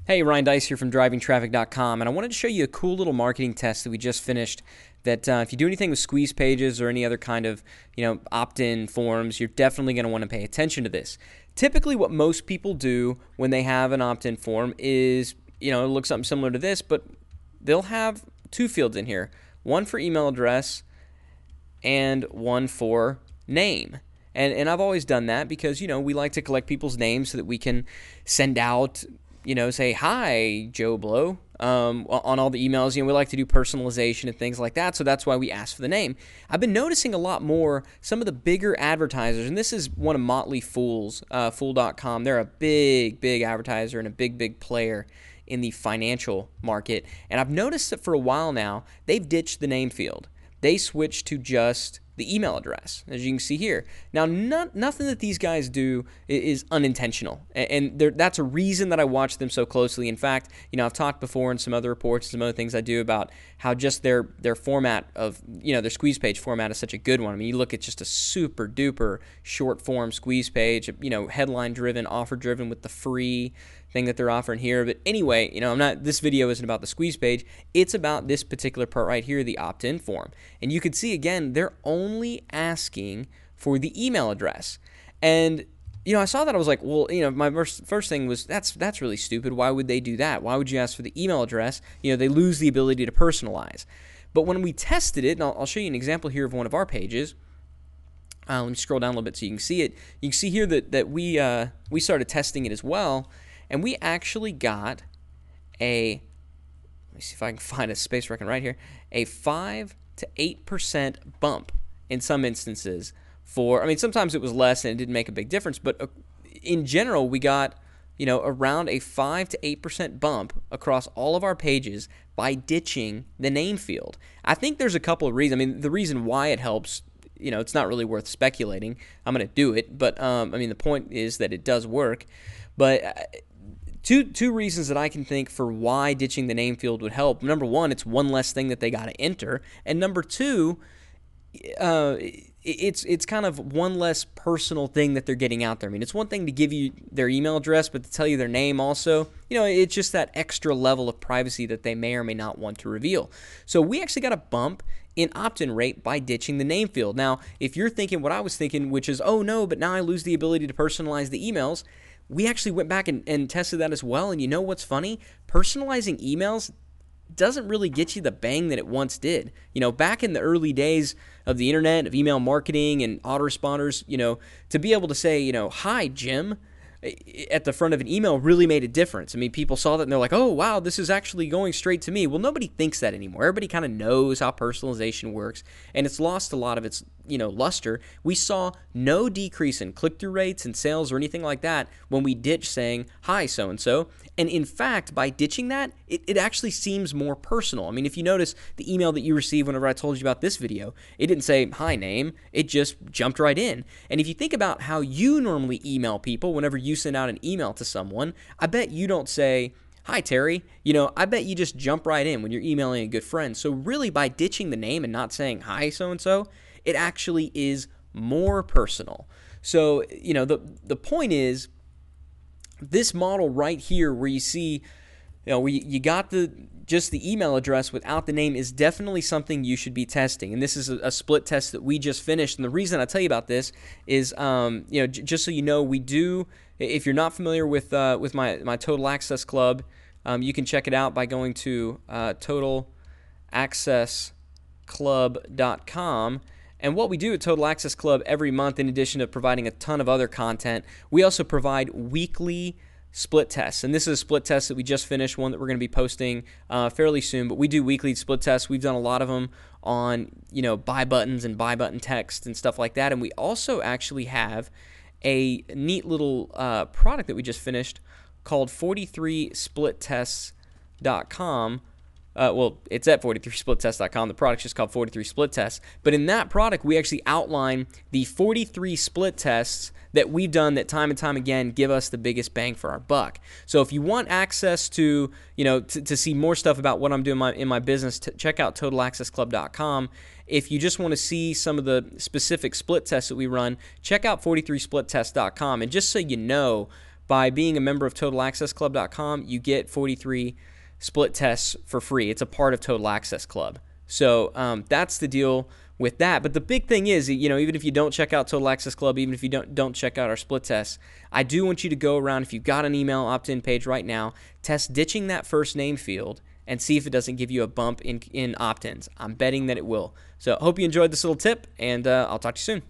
Hey, Ryan Deiss here from drivingtraffic.com, and I wanted to show you a cool little marketing test that we just finished that if you do anything with squeeze pages or any other kind of, opt-in forms, you're definitely going to want to pay attention to this. Typically, what most people do when they have an opt-in form is, it'll look something similar to this, but they'll have two fields in here, one for email address and one for name. And I've always done that because, we like to collect people's names so that we can send out, say, hi, Joe Blow, on all the emails. We like to do personalization and things like that, so that's why we ask for the name. I've been noticing a lot more some of the bigger advertisers, and this is one of Motley Fool's, Fool.com. They're a big advertiser and a big player in the financial market, and I've noticed that for a while now, they've ditched the name field. They switched to just the email address, as you can see here. Now, nothing that these guys do is unintentional, and that's a reason that I watch them so closely. In fact, I've talked before in some other reports, some other things I do about how just their format of, their squeeze page format is such a good one. I mean, you look at just a super duper short form squeeze page, headline driven, offer driven with the free thing that they're offering here. But anyway, this video isn't about the squeeze page. It's about this particular part right here, the opt-in form. And you can see again, they're only asking for the email address. And I saw that, I was like, well, my first thing was that's really stupid. Why would they do that? Why would you ask for the email address? They lose the ability to personalize. But when we tested it, and I'll show you an example here of one of our pages. Let me scroll down a little bit so you can see it. You can see here that we started testing it as well. And we actually got let me see if I can find a space where I can write here, a 5 to 8% bump in some instances sometimes it was less and it didn't make a big difference, but in general, we got, around a 5 to 8% bump across all of our pages by ditching the name field. I think there's a couple of reasons. I mean, the reason why it helps, it's not really worth speculating. I'm going to do it, but the point is that it does work. But Two reasons that I can think for why ditching the name field would help. Number one, it's one less thing that they got to enter, and number two, it's kind of one less personal thing that they're getting out there. I mean, it's one thing to give you their email address, but to tell you their name also, it's just that extra level of privacy that they may or may not want to reveal. So we actually got a bump in opt-in rate by ditching the name field. Now, if you're thinking what I was thinking, which is, oh no, but now I lose the ability to personalize the emails, we actually went back and tested that as well. And you know what's funny? Personalizing emails doesn't really get you the bang that it once did. Back in the early days of the internet, of email marketing and autoresponders, to be able to say, hi, Jim, at the front of an email really made a difference. I mean, people saw that and they're like, oh, wow, this is actually going straight to me. Well, nobody thinks that anymore. Everybody kind of knows how personalization works, and it's lost a lot of its, luster. We saw no decrease in click-through rates and sales or anything like that when we ditched saying, hi, so-and-so. And in fact, by ditching that, it actually seems more personal. I mean, if you notice the email that you received whenever I told you about this video, it didn't say, hi, name. It just jumped right in. And if you think about how you normally email people whenever you send out an email to someone, I bet you don't say, hi, Terry. I bet you just jump right in when you're emailing a good friend. So really, by ditching the name and not saying, hi, so-and-so, it actually is more personal. So, the point is, this model right here where you see, you got just the email address without the name is definitely something you should be testing. And this is a split test that we just finished. And the reason I tell you about this is, just so you know, we do, if you're not familiar with my Total Access Club, you can check it out by going to totalaccessclub.com. And what we do at Total Access Club every month, in addition to providing a ton of other content, we also provide weekly split tests. And this is a split test that we just finished, one that we're going to be posting fairly soon. But we do weekly split tests. We've done a lot of them on, buy buttons and buy button text and stuff like that. And we also actually have a neat little product that we just finished called 43splittests.com. It's at 43splittest.com. The product's just called 43 Split Tests. But in that product, we actually outline the 43 split tests that we've done that time and time again give us the biggest bang for our buck. So if you want access to, to see more stuff about what I'm doing in my business, check out totalaccessclub.com. If you just want to see some of the specific split tests that we run, check out 43splittest.com. And just so you know, by being a member of TotalAccessClub.com, you get 43 split tests for free. It's a part of Total Access Club. So that's the deal with that. But the big thing is, even if you don't check out Total Access Club, even if you don't check out our split tests, I do want you to go around, if you've got an email opt-in page right now, test ditching that first name field and see if it doesn't give you a bump in opt-ins. I'm betting that it will. So I hope you enjoyed this little tip, and I'll talk to you soon.